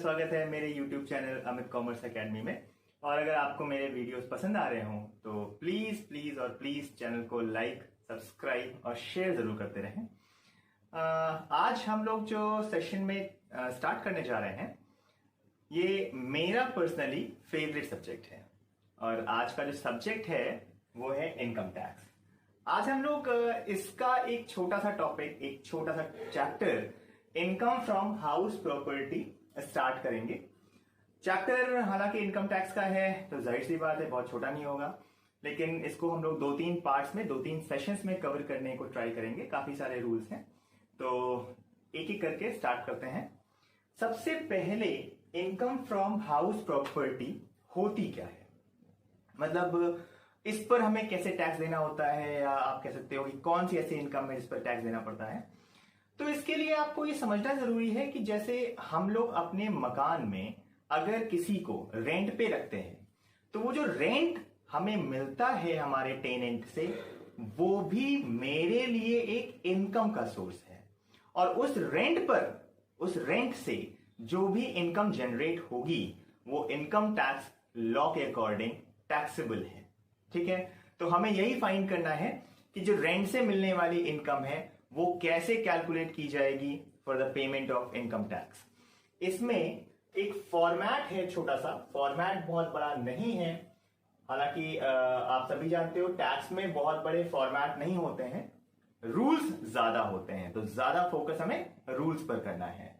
स्वागत है मेरे YouTube channel Amit commerce academy में। और अगर आपको मेरे वीडियोस पसंद आ रहे हों तो प्लीज चैनल को लाइक, सब्सक्राइब और शेयर जरूर करते रहें। आज हम लोग जो सेशन में स्टार्ट करने जा रहे हैं ये मेरा पर्सनली फेवरेट सब्जेक्ट है और आज का जो सब्जेक्ट है वो है इनकम टैक्स। आज हम लोग इसका एक छोटा सा टॉपिक, एक छोटा सा chapter income from house property start करेंगे। चैप्टर हालांकि इनकम टैक्स का है तो जाहिर सी बात है बहुत छोटा नहीं होगा, लेकिन इसको हम लोग 2-3 पार्ट्स में 2-3 सेशंस में कवर करने को ट्राई करेंगे। काफी सारे रूल्स हैं तो एक एक करके स्टार्ट करते हैं। सबसे पहले इनकम फ्रॉम हाउस प्रॉपर्टी होती क्या है, मतलब इस पर हमें कैसे टैक्स देना होता है, या आप कह सकते हो कि कौन सी ऐसी इनकम है जिस पर टैक्स देना पड़ता है। तो इसके लिए आपको ये समझना जरूरी है कि जैसे हम लोग अपने मकान में अगर किसी को रेंट पे रखते हैं तो वो जो रेंट हमें मिलता है हमारे टेनेंट से वो भी मेरे लिए एक इनकम का सोर्स है और उस रेंट से जो भी इनकम जनरेट होगी वो इनकम टैक्स लॉ के अकॉर्डिंग टैक्सेबल है। ठीक है, तो हमें यही फाइंड करना है कि जो रेंट से मिलने वाली इनकम है वो कैसे कैलकुलेट की जाएगी for the payment of income tax. इसमें एक फॉर्मेट है, छोटा सा फॉर्मेट, बहुत बड़ा नहीं है। हालांकि आप सभी जानते हो टैक्स में बहुत बड़े फॉर्मेट नहीं होते हैं, रूल्स ज्यादा होते हैं, तो ज्यादा फोकस हमें रूल्स पर करना है।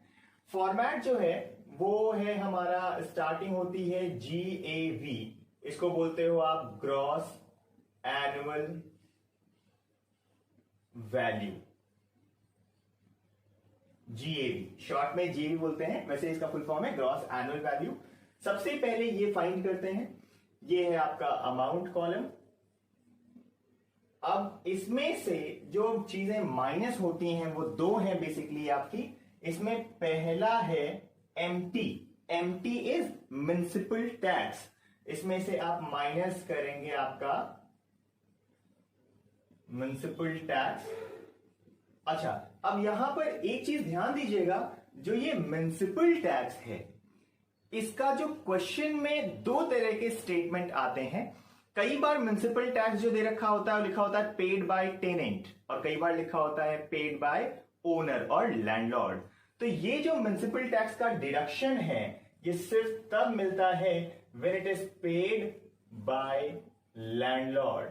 फॉर्मेट जो है वो है हमारा, स्टार्टिंग होती है GAV, इसको बोलते हो आप gross annual value, GAV, short में GAV बोलते हैं, वैसे इसका फुल फॉर्म है ग्रॉस एनुअल वैल्यू। सबसे पहले ये फाइंड करते हैं, ये है आपका अमाउंट कॉलम। अब इसमें से जो चीजें माइनस होती हैं वो दो हैं बेसिकली आपकी। इसमें पहला है MT इज म्युनिसिपल टैक्स, इसमें से आप माइनस करेंगे आपका म्युनिसिपल टैक्स। अच्छा, अब यहां पर एक चीज ध्यान दीजिएगा, जो ये म्युनिसिपल टैक्स है इसका जो क्वेश्चन में दो तरह के स्टेटमेंट आते हैं। कई बार म्युनिसिपल टैक्स जो दे रखा होता है लिखा होता है पेड बाय टेनेंट, और कई बार लिखा होता है पेड बाय ओनर और लैंडलॉर्ड। तो ये जो म्युनिसिपल टैक्स का डिडक्शन है ये सिर्फ तब मिलता है when it is paid by landlord.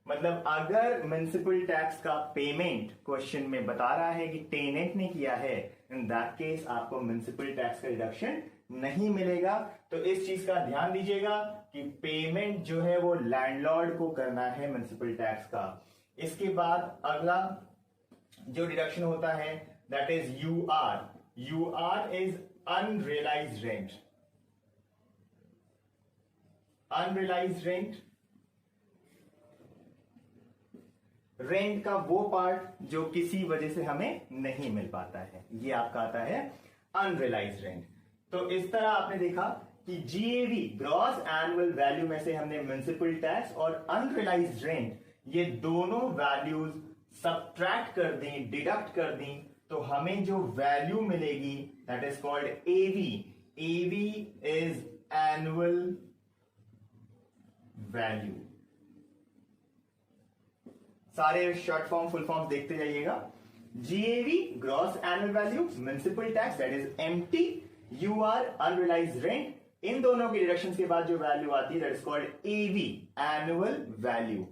मतलब अगर म्युनिसिपल टैक्स का पेमेंट क्वेश्चन में बता रहा है कि टेनेंट ने किया है, इन दैट केस आपको म्युनिसिपल टैक्स का रिडक्शन नहीं मिलेगा। तो इस चीज का ध्यान दीजिएगा कि पेमेंट जो है वो लैंडलॉर्ड को करना है म्युनिसिपल टैक्स का। इसके बाद अगला जो डिडक्शन होता है that is UR is unrealised rent. Unrealised rent का वो पार्ट जो किसी वजह से हमें नहीं मिल पाता है, ये आपका आता है अनरियलाइज्ड रेंट। तो इस तरह आपने देखा कि GAV ग्रॉस एनुअल वैल्यू में से हमने म्युनिसिपल टैक्स और अनरियलाइज्ड रेंट ये दोनों वैल्यूज सब्ट्रैक्ट कर दी, डिडक्ट कर दी, तो हमें जो वैल्यू मिलेगी that is called AV is annual value. सारे शॉर्ट फॉर्म फुल फॉर्म देखते जाइएगा। GAV gross annual value, municipal tax that is MT, UR unrealised rent, इन दोनों के डिडक्शंस के बाद जो वैल्यू आती है that is called AV annual value.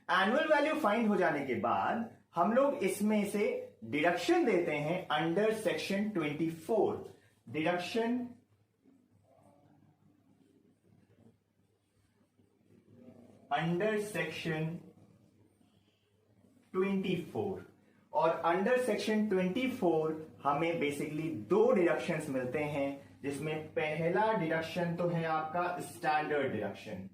Annual value find हो जाने के बाद हम लोग इसमें से डिडक्शन देते हैं under section 24। Deduction under section 24, और अंडर सेक्शन 24 हमें बेसिकली दो डिडक्शंस मिलते हैं, जिसमें पहला डिडक्शन तो है आपका स्टैंडर्ड डिडक्शन।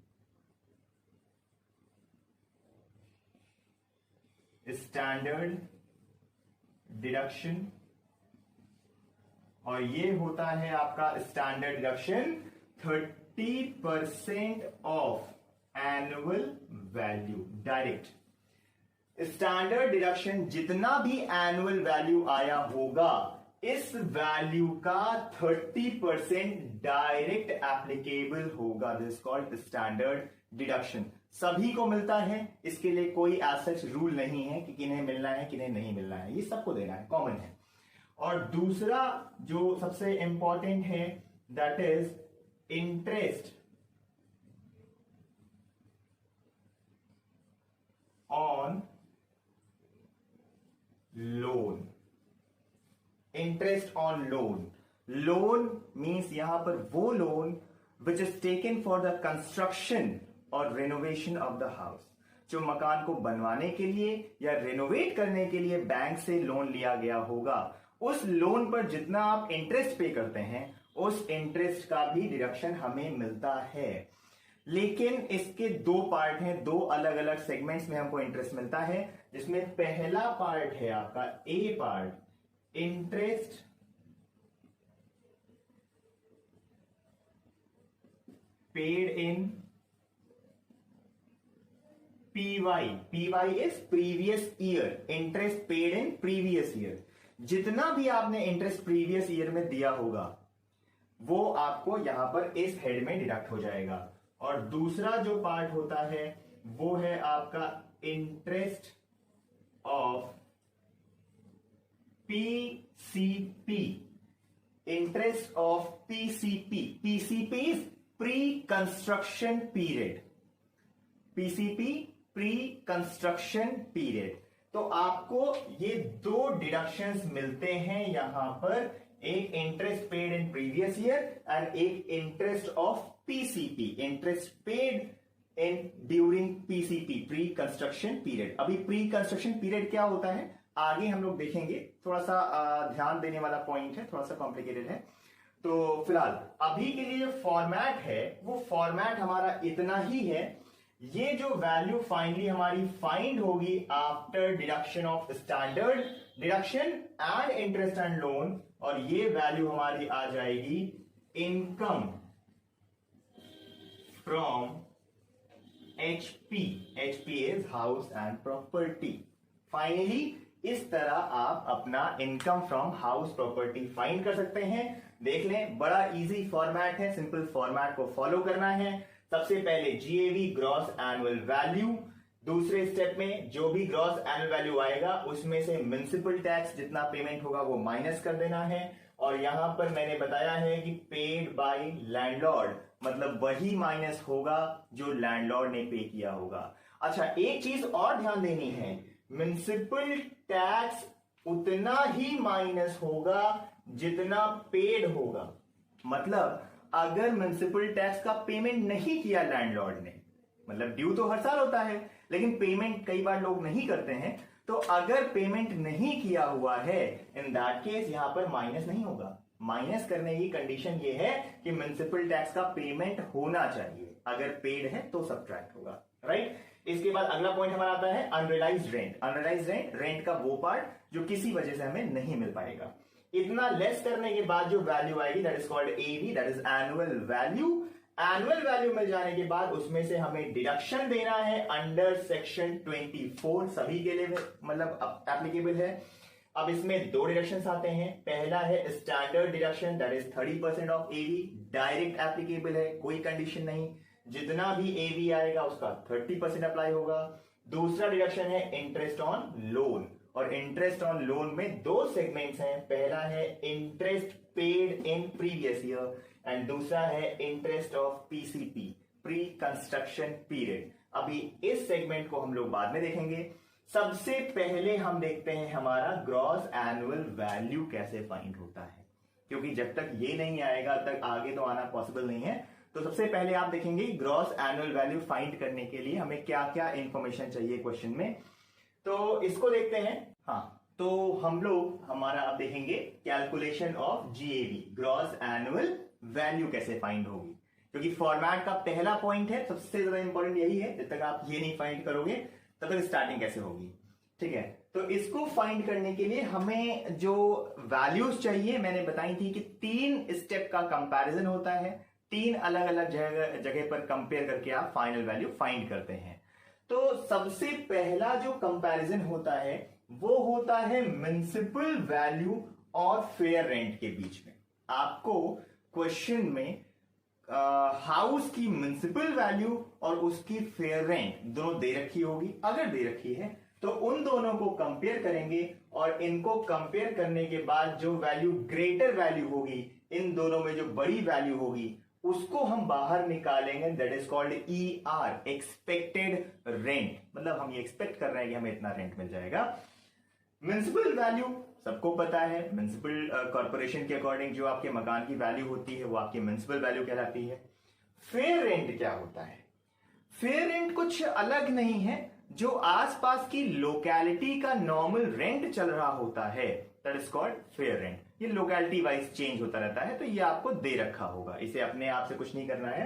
स्टैंडर्ड डिडक्शन, और ये होता है आपका standard deduction 30% of annual value direct. Standard deduction जितना भी एनुअल वैल्यू आया होगा, इस वैल्यू का 30% डायरेक्ट एप्लीकेबल होगा। This called standard deduction. सभी को मिलता है, इसके लिए कोई एज सच रूल नहीं है कि किन्हें मिलना है किन्हें नहीं मिलना है, ये सबको देना है, कॉमन है। और दूसरा जो सबसे इंपॉर्टेंट है that is interest on loan. Interest on loan, loan means यहां पर वो loan which is taken for the construction और रेनोवेशन ऑफ द हाउस, जो मकान को बनवाने के लिए या रेनोवेट करने के लिए बैंक से लोन लिया गया होगा। उस लोन पर जितना आप इंटरेस्ट पे करते हैं, उस इंटरेस्ट का भी डिडक्शन हमें मिलता है। लेकिन इसके दो पार्ट हैं, दो अलग अलग सेगमेंट्स में हमको इंटरेस्ट मिलता है, जिसमें पहला पार्ट है आपका A part, interest paid in PY, PY is previous year, interest paid in previous year. जितना भी आपने इंटरेस्ट प्रीवियस ईयर में दिया होगा वो आपको यहां पर इस हेड में डिडक्ट हो जाएगा। और दूसरा जो पार्ट होता है वो है आपका interest of PCP, interest of PCP। PCP is pre construction period, PCP pre construction period. तो आपको ये दो डिडक्शंस मिलते हैं यहां पर, एक interest paid in previous year and एक interest of PCP, interest paid in during PCP pre construction period. अभी प्री कंस्ट्रक्शन पीरियड क्या होता है आगे हम लोग देखेंगे, थोड़ा सा ध्यान देने वाला पॉइंट है, थोड़ा सा कॉम्प्लिकेटेड है। तो फिलहाल अभी के लिए जो फॉर्मेट है वो फॉर्मेट हमारा इतना ही है। ये जो वैल्यू फाइनली हमारी फाइंड होगी after deduction of standard deduction and interest and loan, और ये वैल्यू हमारी आ जाएगी income from HP। HP is house and property. Finally इस तरह आप अपना income from house property find कर सकते हैं। देख लें, बड़ा इजी फॉर्मेट है, सिंपल फॉर्मेट को फॉलो करना है। सबसे पहले GAV ग्रॉस एनुअल वैल्यू, दूसरे स्टेप में जो भी ग्रॉस एनुअल वैल्यू आएगा उसमें से म्युनिसिपल टैक्स जितना पेमेंट होगा वो माइनस कर देना है। और यहां पर मैंने बताया है कि पेड बाय लैंडलॉर्ड, मतलब वही माइनस होगा जो लैंडलॉर्ड ने पे किया होगा। अच्छा, एक चीज और ध्यान देनी है, म्युनिसिपल टैक्स उतना ही माइनस होगा जितना पेड होगा। मतलब अगर म्युनिसिपल टैक्स का पेमेंट नहीं किया लैंडलॉर्ड ने, मतलब ड्यू तो हर साल होता है लेकिन पेमेंट कई बार लोग नहीं करते हैं, तो अगर पेमेंट नहीं किया हुआ है इन दैट केस यहां पर माइनस नहीं होगा। माइनस करने की कंडीशन ये है कि म्युनिसिपल टैक्स का पेमेंट होना चाहिए, अगर पेड है तो सब्ट्रैक्ट होगा, राइट। इसके बाद अगला पॉइंट हमारा आता है unrealised rent. Unrealised rent, rent का वो पार्ट जो किसी वजह से हमें नहीं मिल पाएगा। इतना लेस करने के बाद जो वैल्यू आएगी that is called AV, that is annual value. Annual value मिल जाने के बाद उसमें से हमें डिडक्शन देना है अंडर सेक्शन 24, सभी के लिए मतलब एप्लीकेबल है। अब इसमें दो डिडक्शंस आते हैं। पहला है standard deduction that is 30% of AV, direct applicable है, कोई कंडीशन नहीं, जितना भी AV आएगा उसका 30% अप्लाई होगा। दूसरा डिडक्शन है इंटरेस्ट ऑन लोन, और इंटरेस्ट ऑन लोन में दो सेगमेंट्स हैं, पहला है interest paid in previous year and दूसरा है interest of PCP pre construction period. अभी इस सेगमेंट को हम लोग बाद में देखेंगे। सबसे पहले हम देखते हैं हमारा ग्रॉस एनुअल वैल्यू कैसे फाइंड होता है, क्योंकि जब तक ये नहीं आएगा तक आगे तो आना पॉसिबल नहीं है। तो सबसे पहले आप देखेंगे ग्रॉस एनुअल वैल्यू फाइंड करने के लिए हमें क्या क्या इंफॉर्मेशन चाहिए क्वेश्चन में, तो इसको देखते हैं। हाँ, तो हम लोग हमारा आप देखेंगे calculation of GAV gross annual value कैसे फाइंड होगी, क्योंकि फॉर्मेट का पहला पॉइंट है, सबसे ज्यादा इंपॉर्टेंट यही है। जब तक आप ये नहीं फाइंड करोगे तब तक स्टार्टिंग कैसे होगी, ठीक है। तो इसको फाइंड करने के लिए हमें जो वैल्यूज चाहिए, मैंने बताई थी कि 3 स्टेप का कंपैरिजन होता है, 3 अलग अलग जगह पर कंपेयर करके आप फाइनल वैल्यू फाइंड करते हैं। तो सबसे पहला जो कंपैरिजन होता है वो होता है म्युनिसिपल वैल्यू और फेयर रेंट के बीच में। आपको क्वेश्चन में हाउस की म्युनिसिपल वैल्यू और उसकी फेयर रेंट दोनों दे रखी होगी। अगर दे रखी है तो उन दोनों को कंपेयर करेंगे और इनको कंपेयर करने के बाद जो वैल्यू ग्रेटर वैल्यू होगी, इन दोनों में जो बड़ी वैल्यू होगी उसको हम बाहर निकालेंगे। That is called ER, expected rent. मतलब हम ये एक्सपेक्ट कर रहे हैं कि हमें इतना रेंट मिल जाएगा। म्युनिसिपल वैल्यू सबको पता है, म्युनिसिपल कॉर्पोरेशन के अकॉर्डिंग जो आपके मकान की वैल्यू होती है वो आपकी म्युनिसिपल वैल्यू कहलाती है। फेयर रेंट क्या होता है? फेयर रेंट कुछ अलग नहीं है, जो आसपास की लोकेलिटी का नॉर्मल रेंट चल रहा होता है, that is called fair rent. ये लोकेलिटी वाइज चेंज होता रहता है, तो ये आपको दे रखा होगा, इसे अपने आप से कुछ नहीं करना है।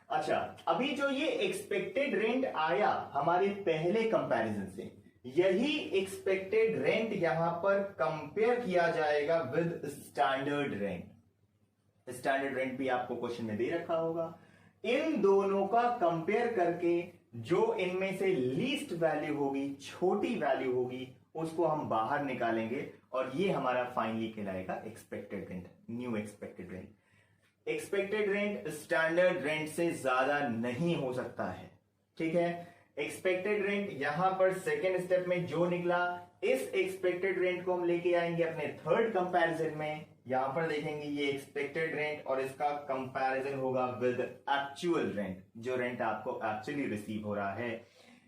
अच्छा, अभी जो ये एक्सपेक्टेड रेंट आया हमारे पहले कंपैरिजन से, यही एक्सपेक्टेड रेंट यहां पर कंपेयर किया जाएगा with standard rent. Standard rent भी आपको क्वेश्चन में दे रखा होगा। इन दोनों का कंपेयर करके जो इनमें से लीस्ट वैल्यू होगी, छोटी वैल्यू होगी, उसको हम बाहर निकालेंगे और ये हमारा फाइनली कहलाएगा expected rent, new expected rent. Expected rent standard rent से ज्यादा नहीं हो सकता है, ठीक है। एक्सपेक्टेड रेंट यहां पर सेकेंड स्टेप में जो निकला, इस एक्सपेक्टेड रेंट को हम लेके आएंगे अपने थर्ड कंपैरिजन में। यहां पर देखेंगे ये एक्सपेक्टेड रेंट और इसका कंपैरिजन होगा विद एक्चुअल रेंट, जो रेंट आपको एक्चुअली रिसीव हो रहा है।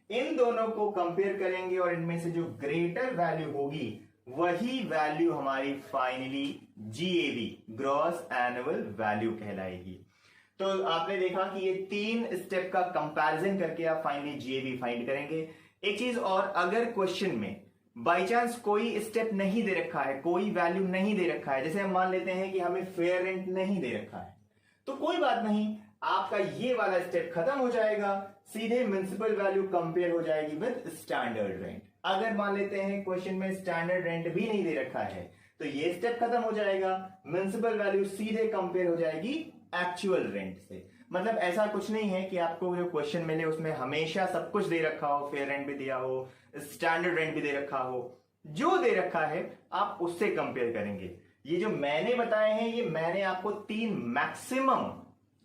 इन दोनों को कंपेयर करेंगे और इनमें से जो ग्रेटर वैल्यू होगी वही वैल्यू हमारी finally GAV, gross annual value कहलाएगी। तो आपने देखा कि ये 3 स्टेप का कंपैरिजन करके आप फाइनली GAV फाइंड करेंगे। एक चीज और, अगर क्वेश्चन में बाई चांस कोई स्टेप नहीं दे रखा है, कोई वैल्यू नहीं दे रखा है, जैसे हम मान लेते हैं कि हमें फेयर रेंट नहीं दे रखा है, तो कोई बात नहीं, आपका ये वाला स्टेप खत्म हो जाएगा, सीधे म्युनिसिपल वैल्यू कंपेयर हो जाएगी विद स्टैंडर्ड रेंट। अगर मान लेते हैं क्वेश्चन में स्टैंडर्ड रेंट भी नहीं दे रखा है, तो ये स्टेप खत्म हो जाएगा, म्युनिसिपल वैल्यू सीधे कंपेयर हो जाएगी एक्चुअल रेंट से। मतलब ऐसा कुछ नहीं है कि आपको जो क्वेश्चन मिले उसमें हमेशा सब कुछ दे रखा हो, फेयर रेंट भी दिया हो, स्टैंडर्ड रेंट भी दे रखा हो। जो दे रखा है आप उससे कंपेयर करेंगे। ये जो मैंने बताए हैं, ये मैंने आपको 3 मैक्सिमम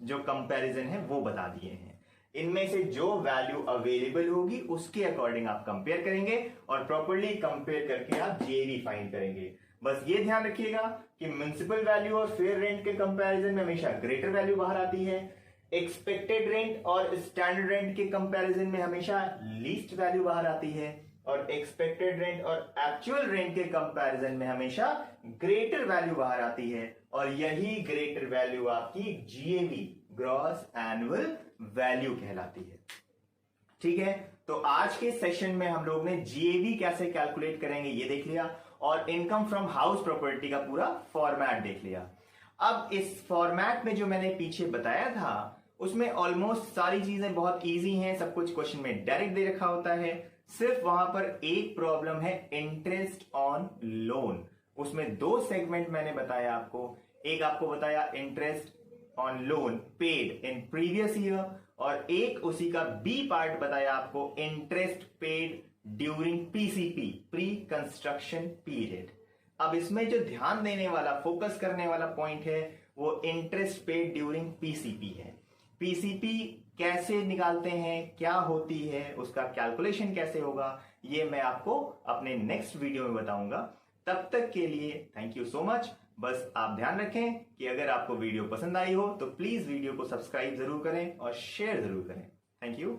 जो कंपैरिजन है वो बता दिए हैं। इनमें से जो वैल्यू अवेलेबल होगी उसके अकॉर्डिंग आप कंपेयर करेंगे और प्रॉपर्ली कंपेयर करके आप GAV फाइंड करेंगे। बस ये ध्यान रखिएगा कि म्युनिसिपल वैल्यू और फेयर रेंट के कंपैरिजन में हमेशा ग्रेटर वैल्यू बाहर आती है। एक्सपेक्टेड रेंट और स्टैंडर्ड रेंट के कंपैरिजन में हमेशा लीस्ट वैल्यू बाहर आती है और एक्सपेक्टेड रेंट और एक्चुअल रेंट के कंपैरिजन में हमेशा ग्रेटर वैल्यू बाहर आती है और यही ग्रेटर वैल्यू आपकी GAV, ग्रॉस एनुअल वैल्यू कहलाती है। ठीक है, तो आज के सेशन में हम लोग ने GAV कैसे कैलकुलेट करेंगे ये देख लिया और इनकम फ्रॉम हाउस प्रॉपर्टी का पूरा फॉर्मेट देख लिया। अब इस फॉर्मेट में जो मैंने पीछे बताया था उसमें ऑलमोस्ट सारी चीजें बहुत इजी हैं, सब कुछ क्वेश्चन में डायरेक्ट दे रखा होता है। सिर्फ वहां पर एक प्रॉब्लम है, इंटरेस्ट ऑन लोन। उसमें 2 सेगमेंट मैंने बताया आपको, एक आपको बताया interest on loan paid in previous year और एक उसी का बी पार्ट बताया आपको, interest paid during PCP, pre construction period. अब इसमें जो ध्यान देने वाला, फोकस करने वाला पॉइंट है वो इंटरेस्ट पेड ड्यूरिंग PCP है। PCP कैसे निकालते हैं, क्या होती है, उसका कैलकुलेशन कैसे होगा, ये मैं आपको अपने नेक्स्ट वीडियो में बताऊंगा। तब तक के लिए थैंक यू सो मच। बस आप ध्यान रखें कि अगर आपको वीडियो पसंद आई हो तो प्लीज वीडियो को सब्सक्राइब जरूर करें और शेयर जरूर करें। Thank you.